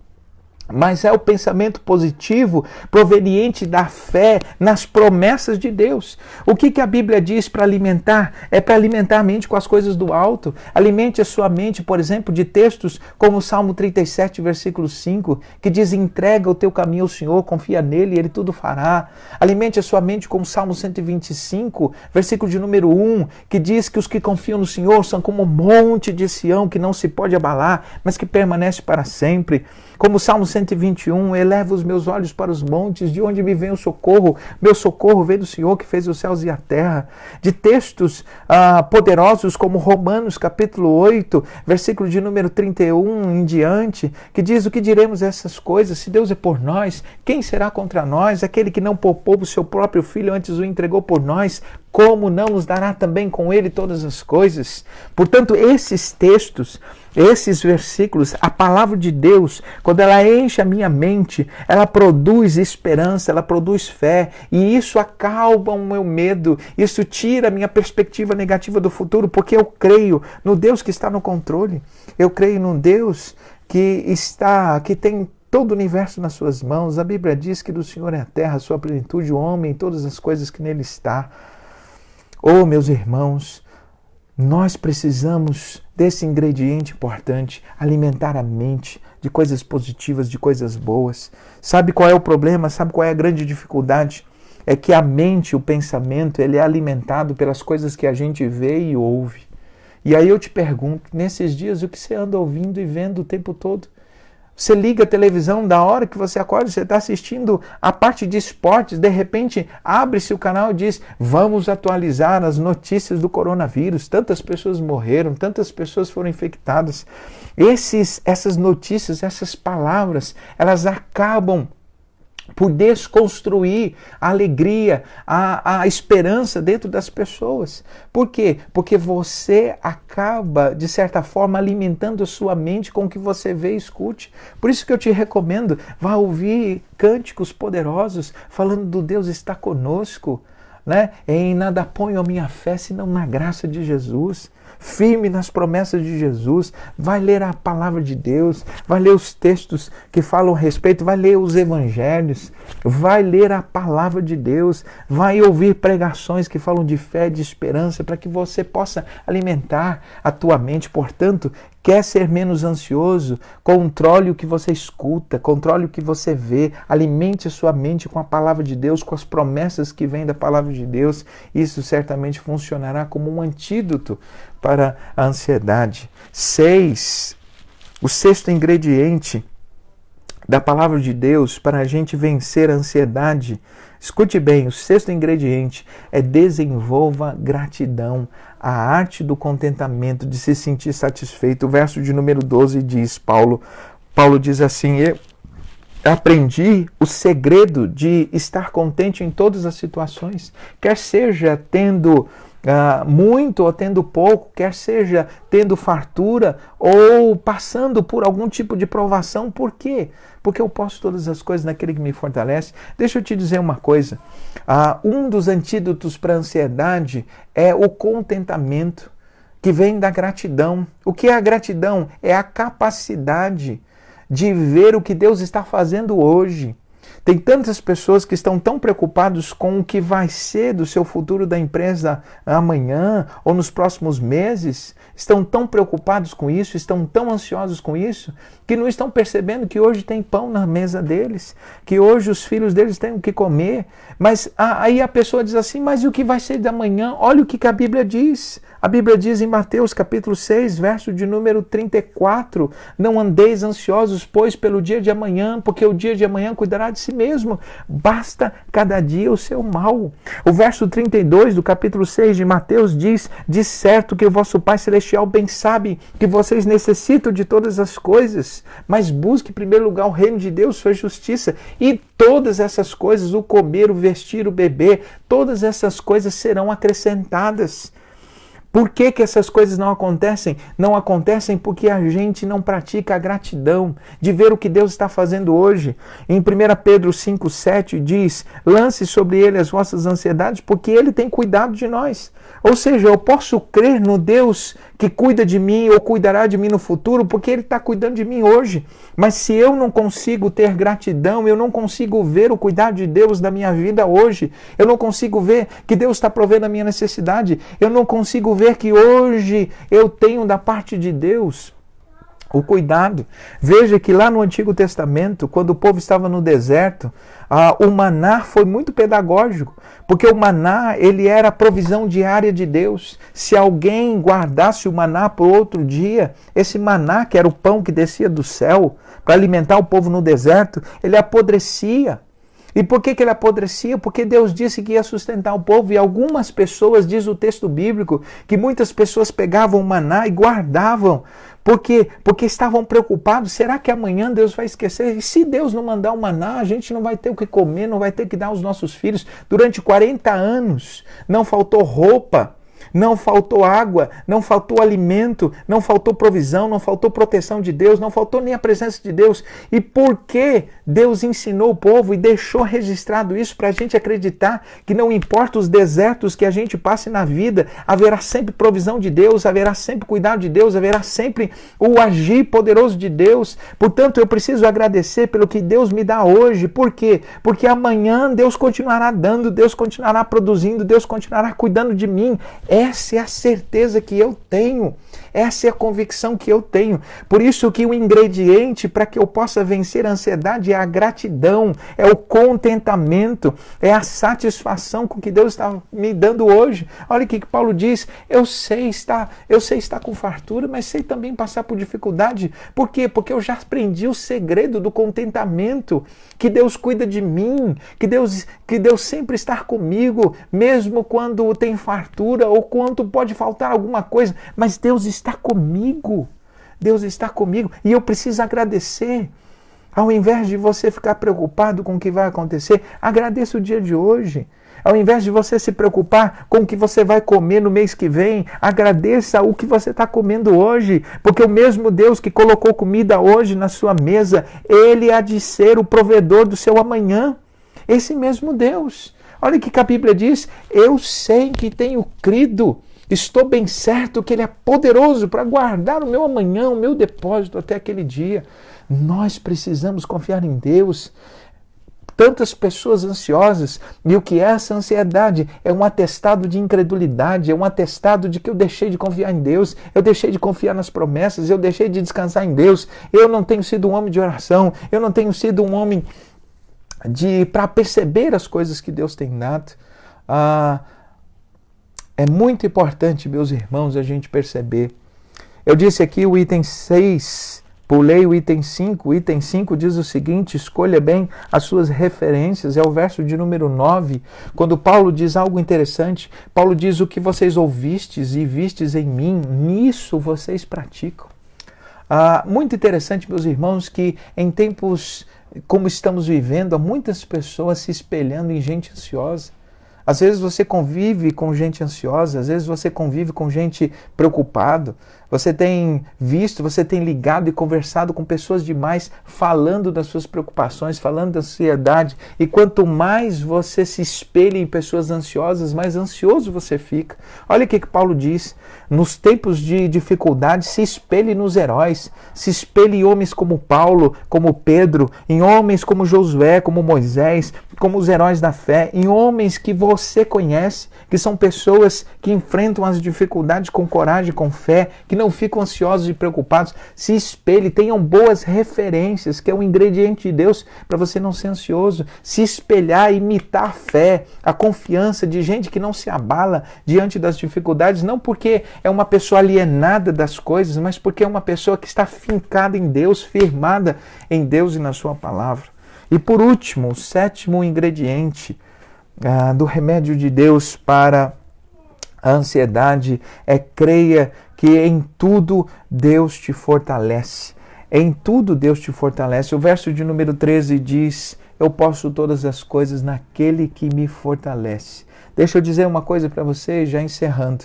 mas é o pensamento positivo proveniente da fé nas promessas de Deus. O que a Bíblia diz para alimentar? É para alimentar a mente com as coisas do alto. Alimente a sua mente, por exemplo, de textos como o Salmo 37, versículo 5, que diz: entrega o teu caminho ao Senhor, confia nele e ele tudo fará. Alimente a sua mente com o Salmo 125, versículo de número 1, que diz que os que confiam no Senhor são como um monte de Sião que não se pode abalar, mas que permanece para sempre. Como o Salmo 121, eleva os meus olhos para os montes, de onde me vem o socorro? Meu socorro vem do Senhor que fez os céus e a terra. De textos poderosos como Romanos capítulo 8, versículo de número 31 em diante, que diz: o que diremos essas coisas? Se Deus é por nós, quem será contra nós? Aquele que não poupou o seu próprio filho, antes o entregou por nós, como não nos dará também com ele todas as coisas? Portanto, esses textos, esses versículos, a palavra de Deus, quando ela enche a minha mente, ela produz esperança, ela produz fé, e isso acalma o meu medo, isso tira a minha perspectiva negativa do futuro, porque eu creio no Deus que está no controle, eu creio no Deus que tem todo o universo nas suas mãos. A Bíblia diz que do Senhor é a terra, a sua plenitude, o homem, todas as coisas que nele está. Oh, meus irmãos, nós precisamos desse ingrediente importante, alimentar a mente de coisas positivas, de coisas boas. Sabe qual é o problema? Sabe qual é a grande dificuldade? É que a mente, o pensamento, ele é alimentado pelas coisas que a gente vê e ouve. E aí eu te pergunto, nesses dias, o que você anda ouvindo e vendo o tempo todo? Você liga a televisão, da hora que você acorda, você está assistindo a parte de esportes, de repente abre-se o canal e diz: vamos atualizar as notícias do coronavírus. Tantas pessoas morreram, tantas pessoas foram infectadas. Essas notícias, essas palavras, elas acabam por desconstruir a alegria, a esperança dentro das pessoas. Por quê? Porque você acaba, de certa forma, alimentando a sua mente com o que você vê e escute. Por isso que eu te recomendo, vá ouvir cânticos poderosos falando do Deus está conosco, né? Em nada ponho a minha fé, senão na graça de Jesus. Firme nas promessas de Jesus, vai ler a palavra de Deus, vai ler os textos que falam a respeito, vai ler os evangelhos, vai ler a palavra de Deus, vai ouvir pregações que falam de fé, de esperança, para que você possa alimentar a tua mente. Portanto, quer ser menos ansioso? Controle o que você escuta, controle o que você vê, alimente a sua mente com a palavra de Deus, com as promessas que vêm da palavra de Deus. Isso certamente funcionará como um antídoto para a ansiedade. 6. O sexto ingrediente da palavra de Deus para a gente vencer a ansiedade. Escute bem, o sexto ingrediente é: desenvolva gratidão, a arte do contentamento, de se sentir satisfeito. O verso de número 12 diz, Paulo diz assim: eu aprendi o segredo de estar contente em todas as situações, quer seja tendo muito ou tendo pouco, quer seja tendo fartura ou passando por algum tipo de provação. Por quê? Porque eu posso todas as coisas naquele que me fortalece. Deixa eu te dizer uma coisa. Um dos antídotos para a ansiedade é o contentamento, que vem da gratidão. O que é a gratidão? É a capacidade de ver o que Deus está fazendo hoje. Tem tantas pessoas que estão tão preocupadas com o que vai ser do seu futuro da empresa amanhã ou nos próximos meses, estão tão preocupados com isso, estão tão ansiosos com isso, que não estão percebendo que hoje tem pão na mesa deles, que hoje os filhos deles têm o que comer. Mas aí a pessoa diz assim: mas e o que vai ser de amanhã? Olha o que a Bíblia diz. A Bíblia diz em Mateus capítulo 6, verso de número 34, não andeis ansiosos, pois, pelo dia de amanhã, porque o dia de amanhã cuidará de si mesmo. Basta cada dia o seu mal. O verso 32 do capítulo 6 de Mateus diz: de certo que o vosso Pai Celestial bem sabe que vocês necessitam de todas as coisas, mas busque em primeiro lugar o reino de Deus, sua justiça, e todas essas coisas, o comer, o vestir, o beber, todas essas coisas serão acrescentadas. Por que essas coisas não acontecem? Não acontecem porque a gente não pratica a gratidão de ver o que Deus está fazendo hoje. Em 1 Pedro 5,7 diz: lance sobre ele as vossas ansiedades, porque ele tem cuidado de nós. Ou seja, eu posso crer no Deus que cuida de mim ou cuidará de mim no futuro, porque ele está cuidando de mim hoje. Mas se eu não consigo ter gratidão, eu não consigo ver o cuidado de Deus da minha vida hoje, eu não consigo ver que Deus está provendo a minha necessidade, eu não consigo ver que hoje eu tenho da parte de Deus o cuidado. Veja que lá no Antigo Testamento, quando o povo estava no deserto, o maná foi muito pedagógico, porque o maná, ele era a provisão diária de Deus. Se alguém guardasse o maná para o outro dia, esse maná, que era o pão que descia do céu para alimentar o povo no deserto, ele apodrecia. E por que ele apodrecia? Porque Deus disse que ia sustentar o povo, e algumas pessoas, diz o texto bíblico, que muitas pessoas pegavam o maná e guardavam, porque estavam preocupados, será que amanhã Deus vai esquecer? E se Deus não mandar o maná, a gente não vai ter o que comer, não vai ter o que dar aos nossos filhos. Durante 40 anos não faltou roupa, não faltou água, não faltou alimento, não faltou provisão, não faltou proteção de Deus, não faltou nem a presença de Deus. E por que Deus ensinou o povo e deixou registrado isso para a gente acreditar que não importa os desertos que a gente passe na vida, haverá sempre provisão de Deus, haverá sempre cuidado de Deus, haverá sempre o agir poderoso de Deus. Portanto, eu preciso agradecer pelo que Deus me dá hoje. Por quê? Porque amanhã Deus continuará dando, Deus continuará produzindo, Deus continuará cuidando de mim. Essa é a certeza que eu tenho. Essa é a convicção que eu tenho. Por isso que o ingrediente para que eu possa vencer a ansiedade é a gratidão, é o contentamento, é a satisfação com que Deus está me dando hoje. Olha o que Paulo diz: eu sei estar com fartura, mas sei também passar por dificuldade. Por quê? Porque eu já aprendi o segredo do contentamento, que Deus cuida de mim, que Deus sempre está comigo, mesmo quando tem fartura ou quando pode faltar alguma coisa, mas Deus está comigo. Deus está comigo e eu preciso agradecer. Ao invés de você ficar preocupado com o que vai acontecer, agradeça o dia de hoje. Ao invés de você se preocupar com o que você vai comer no mês que vem, agradeça o que você está comendo hoje, porque o mesmo Deus que colocou comida hoje na sua mesa, Ele há de ser o provedor do seu amanhã. Esse mesmo Deus. Olha o que a Bíblia diz: eu sei que tenho crido, estou bem certo que Ele é poderoso para guardar o meu amanhã, o meu depósito até aquele dia. Nós precisamos confiar em Deus. Tantas pessoas ansiosas, e o que é essa ansiedade? É um atestado de incredulidade, é um atestado de que eu deixei de confiar em Deus, eu deixei de confiar nas promessas, eu deixei de descansar em Deus, eu não tenho sido um homem de oração, eu não tenho sido um homem para perceber as coisas que Deus tem dado. É muito importante, meus irmãos, a gente perceber. Eu disse aqui o item 6, pulei o item 5. O item 5 diz o seguinte: escolha bem as suas referências. É o verso de número 9, quando Paulo diz algo interessante. Paulo diz: o que vocês ouvistes e vistes em mim, nisso vocês praticam. Muito interessante, meus irmãos, que em tempos como estamos vivendo, há muitas pessoas se espelhando em gente ansiosa. Às vezes você convive com gente ansiosa, às vezes você convive com gente preocupada. Você tem visto, você tem ligado e conversado com pessoas demais, falando das suas preocupações, falando da ansiedade. E quanto mais você se espelha em pessoas ansiosas, mais ansioso você fica. Olha o que Paulo diz: nos tempos de dificuldade, se espelhe nos heróis, se espelhe em homens como Paulo, como Pedro, em homens como Josué, como Moisés, como os heróis da fé, em homens que você conhece, que são pessoas que enfrentam as dificuldades com coragem, com fé, que não ficam ansiosos e preocupados. Se espelhe, tenham boas referências, que é um ingrediente de Deus para você não ser ansioso. Se espelhar, imitar a fé, a confiança de gente que não se abala diante das dificuldades, não porque é uma pessoa alienada das coisas, mas porque é uma pessoa que está fincada em Deus, firmada em Deus e na sua palavra. E por último, o sétimo ingrediente do remédio de Deus para a ansiedade é: creia que em tudo Deus te fortalece. Em tudo Deus te fortalece. O verso de número 13 diz: eu posso todas as coisas naquele que me fortalece. Deixa eu dizer uma coisa para você, já encerrando.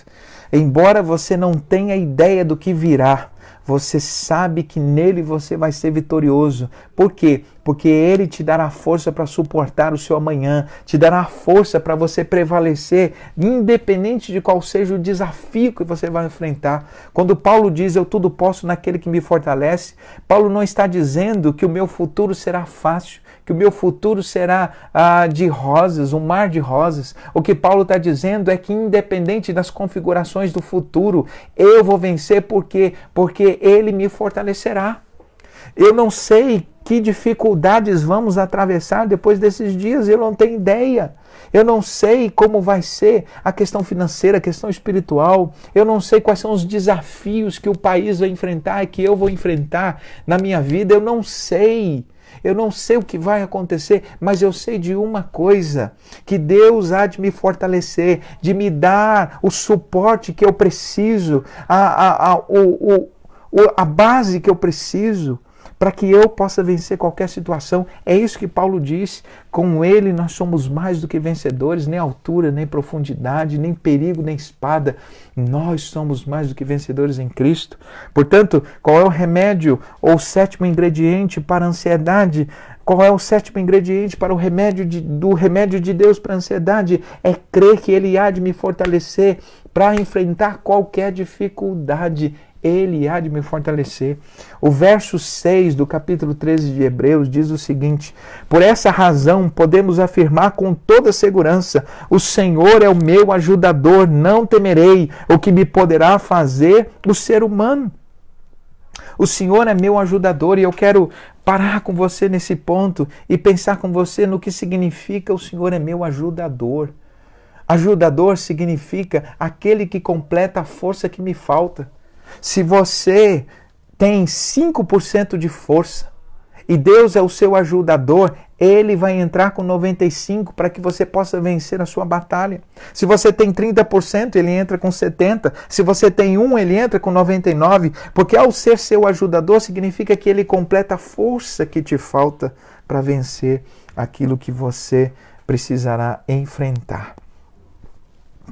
Embora você não tenha ideia do que virá, você sabe que nele você vai ser vitorioso. Por quê? porque Ele te dará força para suportar o seu amanhã, te dará força para você prevalecer, independente de qual seja o desafio que você vai enfrentar. Quando Paulo diz, eu tudo posso naquele que me fortalece, Paulo não está dizendo que o meu futuro será fácil, que o meu futuro será de rosas, um mar de rosas. O que Paulo está dizendo é que independente das configurações do futuro, eu vou vencer porque Ele me fortalecerá. Eu não sei que dificuldades vamos atravessar depois desses dias, eu não tenho ideia. Eu não sei como vai ser a questão financeira, a questão espiritual. Eu não sei quais são os desafios que o país vai enfrentar e que eu vou enfrentar na minha vida. Eu não sei. Eu não sei o que vai acontecer, mas eu sei de uma coisa, que Deus há de me fortalecer, de me dar o suporte que eu preciso, a base que eu preciso, para que eu possa vencer qualquer situação. É isso que Paulo diz, com Ele nós somos mais do que vencedores, nem altura, nem profundidade, nem perigo, nem espada. Nós somos mais do que vencedores em Cristo. Portanto, qual é o remédio ou o sétimo ingrediente para a ansiedade? Qual é o sétimo ingrediente para o remédio do remédio de Deus para a ansiedade? É crer que Ele há de me fortalecer para enfrentar qualquer dificuldade. Ele há de me fortalecer. O verso 6 do capítulo 13 de Hebreus diz o seguinte: por essa razão podemos afirmar com toda segurança, o Senhor é o meu ajudador, não temerei o que me poderá fazer o ser humano. O Senhor é meu ajudador, e eu quero parar com você nesse ponto e pensar com você no que significa o Senhor é meu ajudador. Ajudador significa aquele que completa a força que me falta. Se você tem 5% de força e Deus é o seu ajudador, Ele vai entrar com 95% para que você possa vencer a sua batalha. Se você tem 30%, Ele entra com 70%. Se você tem 1%, Ele entra com 99%. Porque ao ser seu ajudador, significa que Ele completa a força que te falta para vencer aquilo que você precisará enfrentar.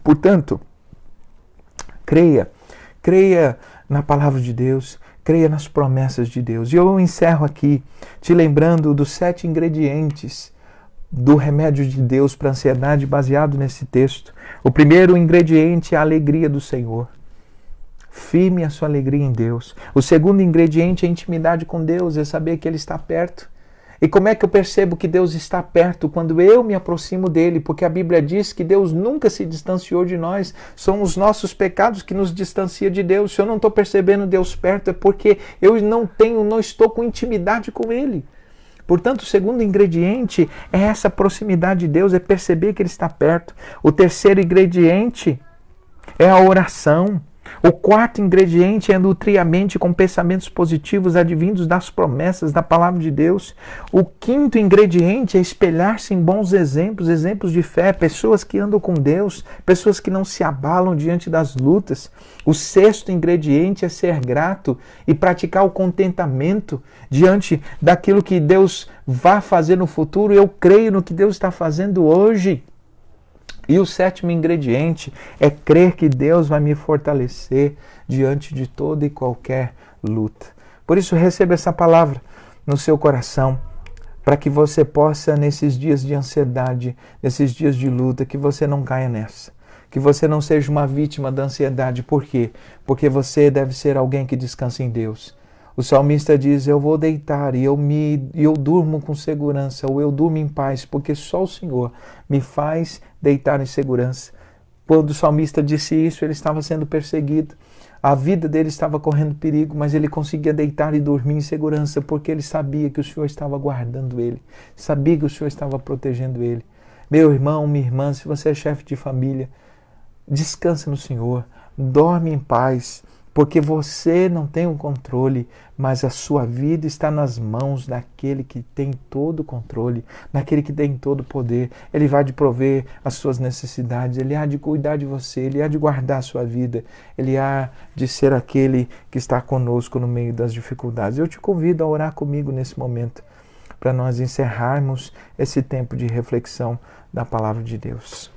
Portanto, creia na palavra de Deus, creia nas promessas de Deus. E eu encerro aqui te lembrando dos 7 ingredientes do remédio de Deus para a ansiedade baseado nesse texto. O primeiro ingrediente é a alegria do Senhor. Firme a sua alegria em Deus. O segundo ingrediente é a intimidade com Deus, é saber que Ele está perto. E como é que eu percebo que Deus está perto? Quando eu me aproximo dele, porque a Bíblia diz que Deus nunca se distanciou de nós. São os nossos pecados que nos distanciam de Deus. Se eu não estou percebendo Deus perto, é porque eu não estou com intimidade com Ele. Portanto, o segundo ingrediente é essa proximidade de Deus, é perceber que Ele está perto. O terceiro ingrediente é a oração. O quarto ingrediente é nutrir a mente com pensamentos positivos advindos das promessas da palavra de Deus. O quinto ingrediente é espelhar-se em bons exemplos, exemplos de fé, pessoas que andam com Deus, pessoas que não se abalam diante das lutas. O sexto ingrediente é ser grato e praticar o contentamento diante daquilo que Deus vai fazer no futuro. Eu creio no que Deus está fazendo hoje. E o sétimo ingrediente é crer que Deus vai me fortalecer diante de toda e qualquer luta. Por isso, receba essa palavra no seu coração, para que você possa, nesses dias de ansiedade, nesses dias de luta, que você não caia nessa. Que você não seja uma vítima da ansiedade. Por quê? Porque você deve ser alguém que descansa em Deus. O salmista diz, eu vou deitar e eu durmo com segurança, ou eu durmo em paz, porque só o Senhor me faz deitar em segurança. Quando o salmista disse isso, ele estava sendo perseguido. A vida dele estava correndo perigo, mas ele conseguia deitar e dormir em segurança, porque ele sabia que o Senhor estava guardando ele, sabia que o Senhor estava protegendo ele. Meu irmão, minha irmã, se você é chefe de família, descansa no Senhor, dorme em paz, porque você não tem o controle, mas a sua vida está nas mãos daquele que tem todo o controle, daquele que tem todo o poder. Ele vai te prover as suas necessidades, Ele há de cuidar de você, Ele há de guardar a sua vida, Ele há de ser aquele que está conosco no meio das dificuldades. Eu te convido a orar comigo nesse momento, para nós encerrarmos esse tempo de reflexão da palavra de Deus.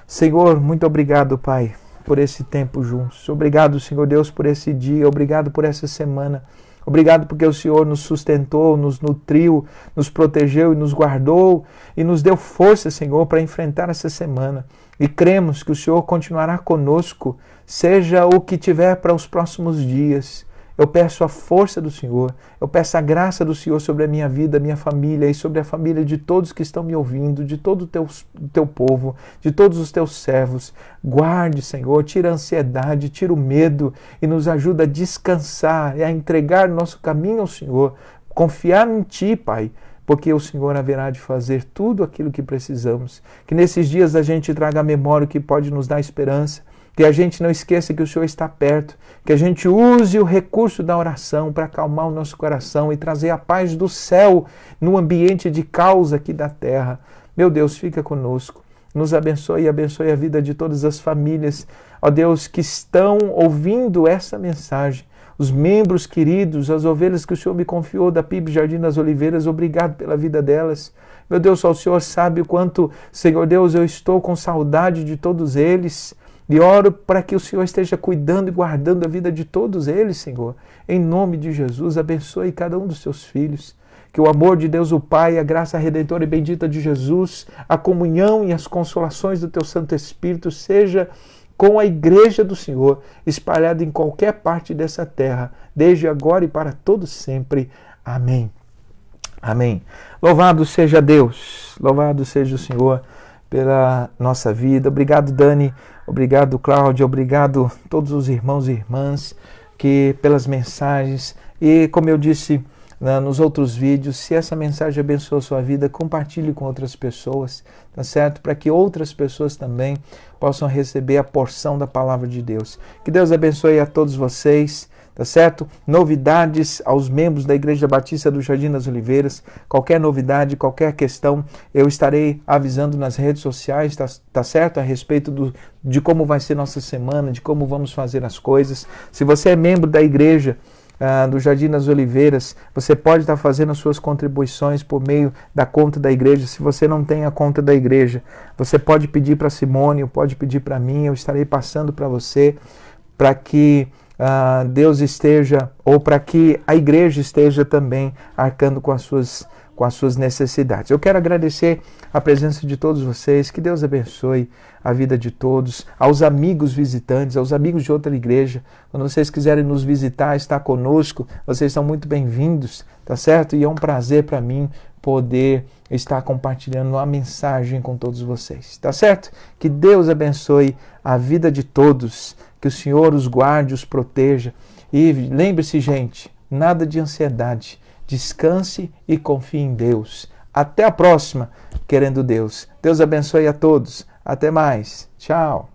Senhor, muito obrigado, Pai, por esse tempo juntos. Obrigado, Senhor Deus, por esse dia. Obrigado por essa semana. Obrigado porque o Senhor nos sustentou, nos nutriu, nos protegeu e nos guardou e nos deu força, Senhor, para enfrentar essa semana. E cremos que o Senhor continuará conosco, seja o que tiver para os próximos dias. Eu peço a força do Senhor, eu peço a graça do Senhor sobre a minha vida, a minha família e sobre a família de todos que estão me ouvindo, de todo o teu povo, de todos os teus servos. Guarde, Senhor, tira a ansiedade, tira o medo e nos ajuda a descansar e a entregar nosso caminho ao Senhor, confiar em Ti, Pai, porque o Senhor haverá de fazer tudo aquilo que precisamos. Que nesses dias a gente traga a memória que pode nos dar esperança, que a gente não esqueça que o Senhor está perto, que a gente use o recurso da oração para acalmar o nosso coração e trazer a paz do céu no ambiente de caos aqui da terra. Meu Deus, fica conosco, nos abençoe e abençoe a vida de todas as famílias, ó Deus, que estão ouvindo essa mensagem. Os membros queridos, as ovelhas que o Senhor me confiou da PIB Jardim das Oliveiras, obrigado pela vida delas. Meu Deus, só o Senhor sabe o quanto, Senhor Deus, eu estou com saudade de todos eles. E oro para que o Senhor esteja cuidando e guardando a vida de todos eles, Senhor. Em nome de Jesus, abençoe cada um dos seus filhos. Que o amor de Deus o Pai, a graça redentora e bendita de Jesus, a comunhão e as consolações do Teu Santo Espírito seja com a igreja do Senhor, espalhada em qualquer parte dessa terra, desde agora e para todos sempre. Amém. Amém. Louvado seja Deus, louvado seja o Senhor pela nossa vida. Obrigado, Dani, obrigado, Cláudia, obrigado a todos os irmãos e irmãs que pelas mensagens. E como eu disse nos outros vídeos, se essa mensagem abençoou a sua vida, compartilhe com outras pessoas, tá certo? Para que outras pessoas também possam receber a porção da palavra de Deus. Que Deus abençoe a todos vocês, tá certo? Novidades aos membros da Igreja Batista do Jardim das Oliveiras, qualquer novidade, qualquer questão, eu estarei avisando nas redes sociais, tá certo? A respeito de como vai ser nossa semana, de como vamos fazer as coisas. Se você é membro da igreja do Jardim das Oliveiras, você pode estar fazendo as suas contribuições por meio da conta da igreja. Se você não tem a conta da igreja, você pode pedir para Simone, pode pedir para mim, eu estarei passando para você, para que Deus esteja, ou para que a igreja esteja também arcando com as suas necessidades. Eu quero agradecer a presença de todos vocês, que Deus abençoe a vida de todos, aos amigos visitantes, aos amigos de outra igreja. Quando vocês quiserem nos visitar, estar conosco, vocês são muito bem-vindos, tá certo? E é um prazer para mim poder estar compartilhando a mensagem com todos vocês, tá certo? Que Deus abençoe a vida de todos, que o Senhor os guarde, os proteja. E lembre-se, gente, nada de ansiedade. Descanse e confie em Deus. Até a próxima, querendo Deus. Deus abençoe a todos. Até mais. Tchau.